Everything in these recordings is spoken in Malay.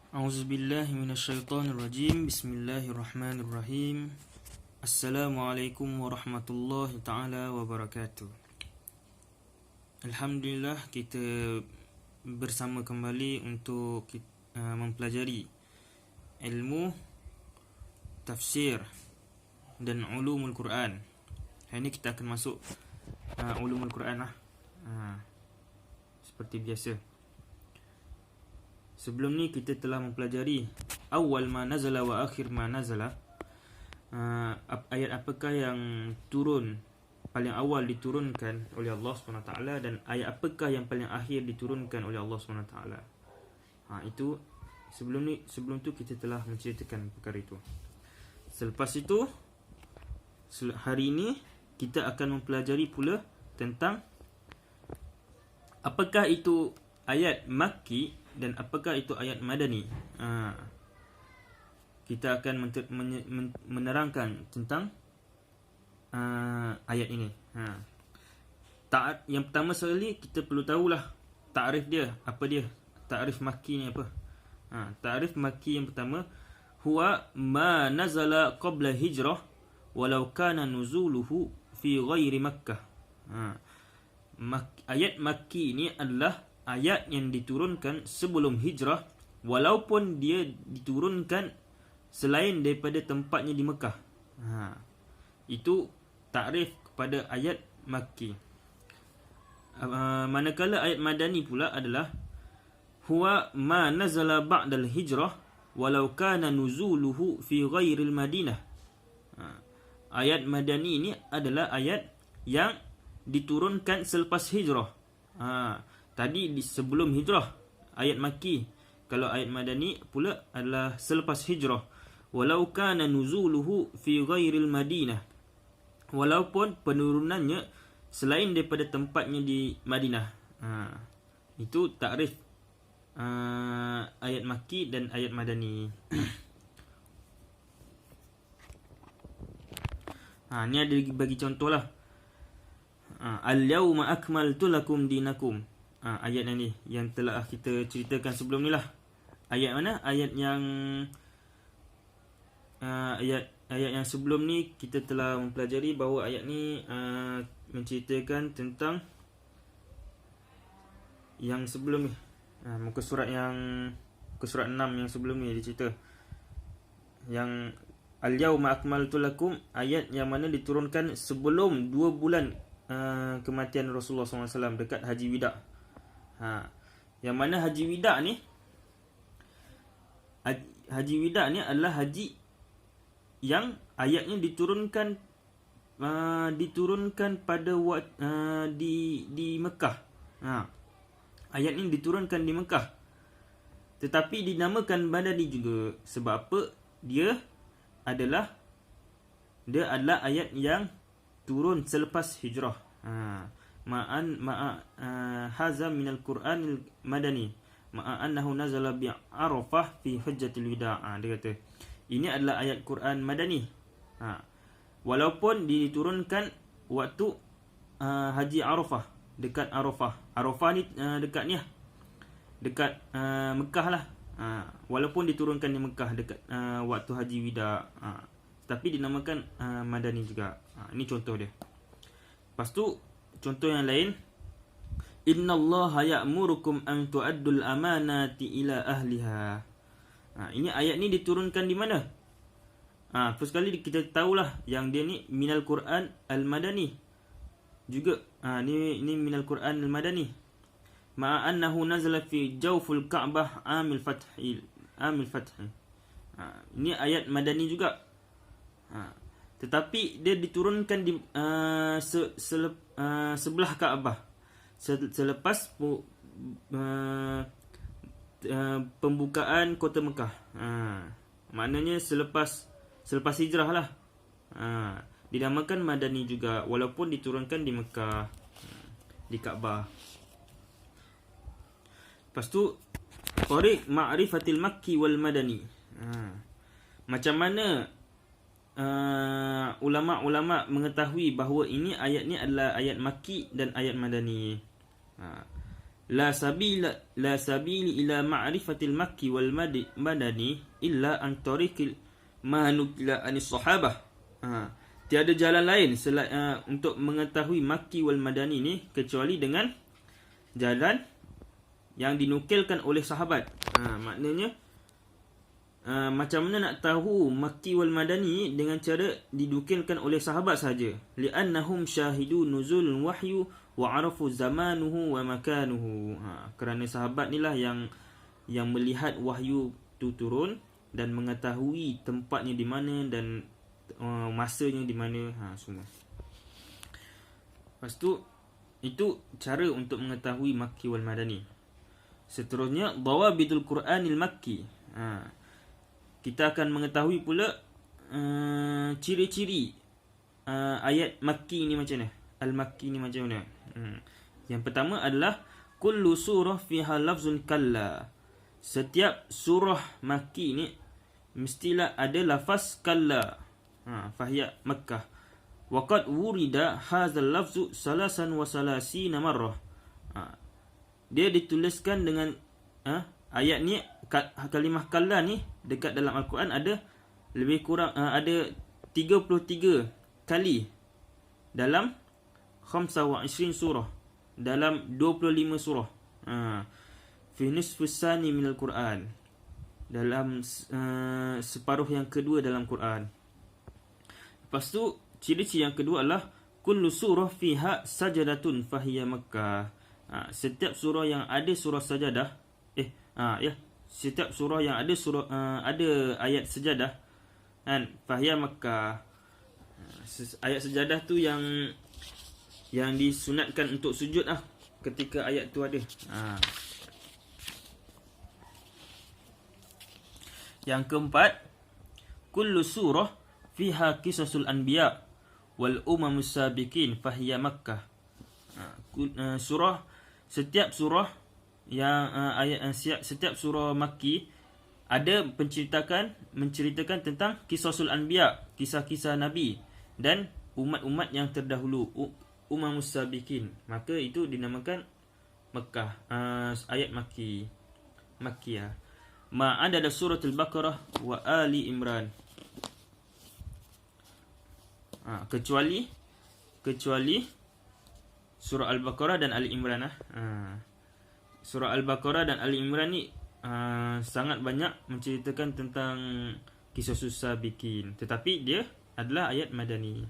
A'udzubillahi minasyaitonirrajim. Bismillahirrahmanirrahim. Assalamualaikum warahmatullahi taala wabarakatuh. Alhamdulillah, kita bersama kembali untuk mempelajari ilmu tafsir dan ulumul Quran. Hari ini kita akan masuk ulumul Quran lah. Seperti biasa. Sebelum ni kita telah mempelajari awal ma nazala wa akhir ma nazala. Ayat apakah yang turun, paling awal diturunkan oleh Allah SWT, dan ayat apakah yang paling akhir diturunkan oleh Allah SWT. Itu sebelum tu kita telah menceritakan perkara itu. Selepas itu, hari ini kita akan mempelajari pula tentang apakah itu ayat Makki dan apakah itu ayat Madani. Kita akan menerangkan tentang ayat ini. Yang pertama sekali kita perlu tahulah takrif dia. Apa dia? Takrif Makki ni apa? Takrif Makki yang pertama, huwa ma nazala qabla hijrah walau kana nuzuluhu fi ghairi Makkah. Ayat Makki ni adalah ayat yang diturunkan sebelum hijrah, walaupun dia diturunkan selain daripada tempatnya di Mekah. Itu takrif kepada ayat Makki. Manakala ayat Madani pula adalah huwa ma nazala ba'dal hijrah walau kana nuzuluhu fi ghairil Madinah. Ayat Madani ini adalah ayat yang diturunkan selepas hijrah. Tadi sebelum hijrah ayat Makki. Kalau ayat Madani pula adalah selepas hijrah. Walau kana nuzuluhu fi ghairil Madinah. Walaupun penurunannya selain daripada tempatnya di Madinah. Itu takrif ayat Makki dan ayat Madani. Ni ada bagi contohlah. Al-yawma akmaltu lakum dinakum. Ayat ni yang telah kita ceritakan sebelum ni lah. Ayat mana? Ayat yang ayat yang sebelum ni kita telah mempelajari bahawa ayat ni menceritakan tentang yang sebelum ni. Muka surat 6 yang sebelum ni dia cerita. Yang al-yawma akmaltu lakum, ayat yang mana diturunkan sebelum 2 bulan kematian Rasulullah SAW dekat Haji Wida. Yang mana Haji Wida ni, Haji Wida ni adalah haji yang ayatnya diturunkan pada di Mekah. Ayat ni diturunkan di Mekah, tetapi dinamakan Madani juga. Sebab apa? Dia adalah ayat yang turun selepas hijrah. Haza minal Qur'anil Madani ma'a annahu nazala bi Arafah fi hujjatil wida'. Dia kata ini adalah ayat Quran Madani, walaupun diturunkan waktu Haji Arafah, dekat Arafah. Arafah ni dekat ni lah, dekat Mekah lah. Walaupun diturunkan di Mekah dekat waktu Haji Wida', tapi dinamakan Madani juga. Ini contoh dia. Lepas tu contoh yang lain, innallaha ya'murukum an tu'addul amanati ila ahliha. Ini ayat ni diturunkan di mana? First kali kita tahulah yang dia ni minal Quran al-Madani juga. Ni minal Quran al-Madani ma'a annahu nazala fi jawful Ka'bah amil fath. Ini ayat Madani juga. Tetapi dia diturunkan di sebelah Kaabah selepas pembukaan kota Mekah. Maknanya selepas hijrah lah. Dinamakan Madani juga, walaupun diturunkan di Mekah, di Kaabah. Lepas tu tariq ma'rifatil Makki wal Madani. Macam mana ulama' mengetahui bahawa ini ayat ni adalah ayat Makki dan ayat Madani. la sabili ila ma'rifatil makki wal madani illa an tariqil manukila anis sahabah. Tiada jalan lain untuk mengetahui makki wal madani ni kecuali dengan jalan yang dinukilkan oleh sahabat. Maknanya macam mana nak tahu makki wal madani dengan cara dinukilkan oleh sahabat saja. Li'annahum syahidu nuzul wahyu wa arafu zamanuhu wa makanuhu. Kerana sahabat ni lah yang melihat wahyu tu turun dan mengetahui tempatnya di mana dan masanya di mana, semua. Lepas tu itu cara untuk mengetahui makki wal madani. Seterusnya dawabitul Quranil makki. Kita akan mengetahui pula ciri-ciri ayat makki ni macam mana, al-makki ni macam mana. Yang pertama adalah kullu surah fiha lafzun kalla. Setiap surah makki ni mestilah ada lafaz kalla. Fahiya Makkah. Waqad wurida hadzal lafzu salasan wa salasina marrah. Dia dituliskan dengan ayat ni, kalimah kalla ni dekat dalam Al-Quran ada lebih kurang ada 33 kali dalam 25 surah, dalam 25 surah. Fi nisfus sani minal Quran, dalam separuh yang kedua dalam Quran. Lepas tu ciri-ciri yang kedua adalah kullu surah fiha sajadatun fahiya Makkah. Setiap surah yang ada surah sajadah, setiap surah yang ada ada ayat sejadah kan, fahiya Makkah. Ayat sejadah tu yang disunatkan untuk sujud ketika ayat tu ada. Yang keempat, kullu surah fiha qisasul anbiya wal umamus sabiqin fahiya Makkah. Setiap surah yang setiap surah makki ada menceritakan tentang qisasul anbiya, kisah-kisah nabi dan umat-umat yang terdahulu, umamus sabiqin. Maka itu dinamakan Makkah, ayat makkiyah. Ma'adada suratul Baqarah wa Ali Imran. Kecuali surah Al-Baqarah dan Ali Imran. Surah Al-Baqarah dan Ali Imran ni sangat banyak menceritakan tentang kisah susah bikin, tetapi dia adalah ayat madani.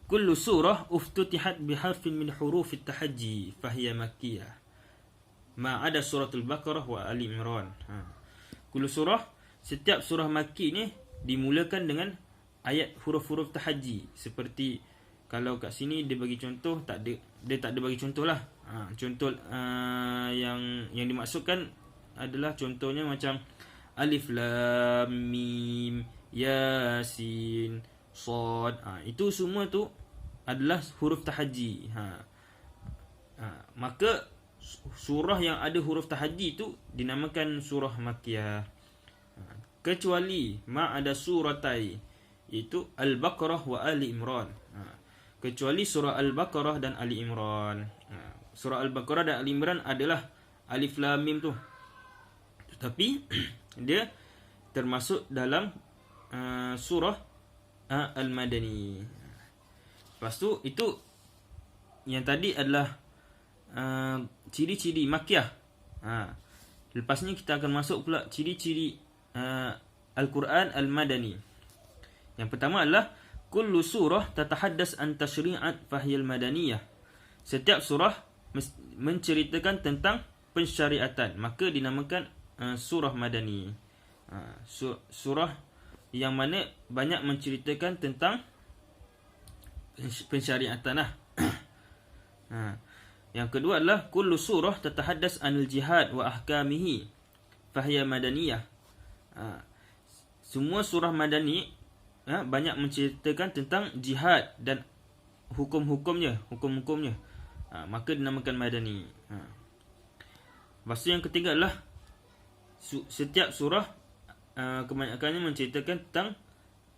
Kullu surah uftutihat biharfin min huruf at-tahajji fahiya makkiyah. Ma ada suratul Baqarah wa Ali Imran. Kullu surah, setiap surah makki ni dimulakan dengan ayat huruf-huruf tahajji. Seperti kalau kat sini dia bagi contoh, dia tak ada bagi contoh lah. Contoh yang dimaksudkan adalah contohnya macam Alif Lam Mim Yasin Shad. Itu semua tu adalah huruf tahajji. Maka surah yang ada huruf tahajji tu dinamakan surah makkiyah. Kecuali ada suratai, iaitu Al-Baqarah wa Ali Imran. Kecuali surah Al-Baqarah dan Ali Imran. Surah Al-Baqarah dan Ali Imran adalah Alif Lam Mim tu, tetapi dia termasuk dalam surah Al-Madani. Lepas tu itu yang tadi adalah ciri-ciri makkiyah. Lepas ni kita akan masuk pula ciri-ciri Al-Quran Al-Madani. Yang pertama adalah kullu surah tatahaddas an tashri'at fahiyal madaniyah. Setiap surah menceritakan tentang pensyariatan, maka dinamakan surah madani. Surah yang mana banyak menceritakan tentang pensyariatan lah. Yang kedua adalah kullu surah tatahaddas anil jihad wa ahkamihi fahiya madaniyah. Semua surah madani banyak menceritakan tentang jihad dan hukum-hukumnya, maka dinamakan madani. Lepas tu yang ketiga adalah setiap surah kebanyakannya menceritakan tentang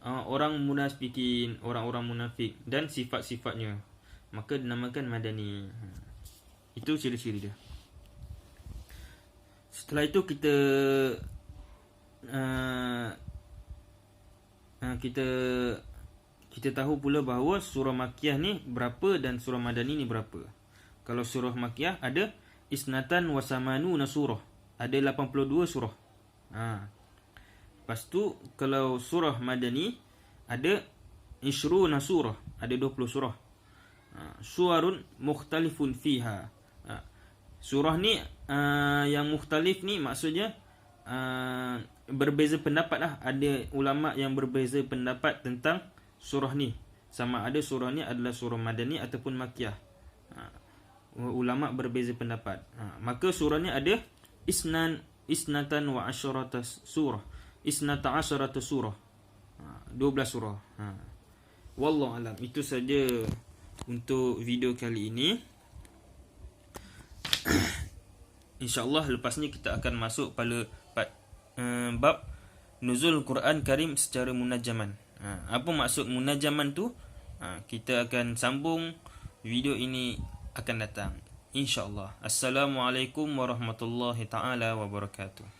orang munafikin, orang-orang munafik dan sifat-sifatnya, maka dinamakan madani. Itu ciri-ciri dia. Setelah itu kita kita tahu pula bahawa surah Makkiyah ni berapa dan surah Madani ni berapa. Kalau surah Makkiyah ada isnatan wa samanuna surah, ada 82 surah. Lepas tu kalau surah Madani ada ishruna surah, ada 20 surah. Suwarun mukhtalifun fiha. Surah ni yang mukhtalif ni maksudnya berbeza pendapat lah. Ada ulama yang berbeza pendapat tentang surah ni, sama ada surah ni adalah surah Madani ataupun Makkiyah. Ulama berbeza pendapat. Maka surah ni ada isnatan wa asyarata surah, isnata asyarata surah, 12 surah. Wallahu alam. Itu saja untuk video kali ini. InsyaAllah lepas ni kita akan masuk pada bab nuzul Quran Karim secara munajaman. Apa maksud munajaman tu? Kita akan sambung video ini akan datang, InsyaAllah. Assalamualaikum warahmatullahi ta'ala wabarakatuh.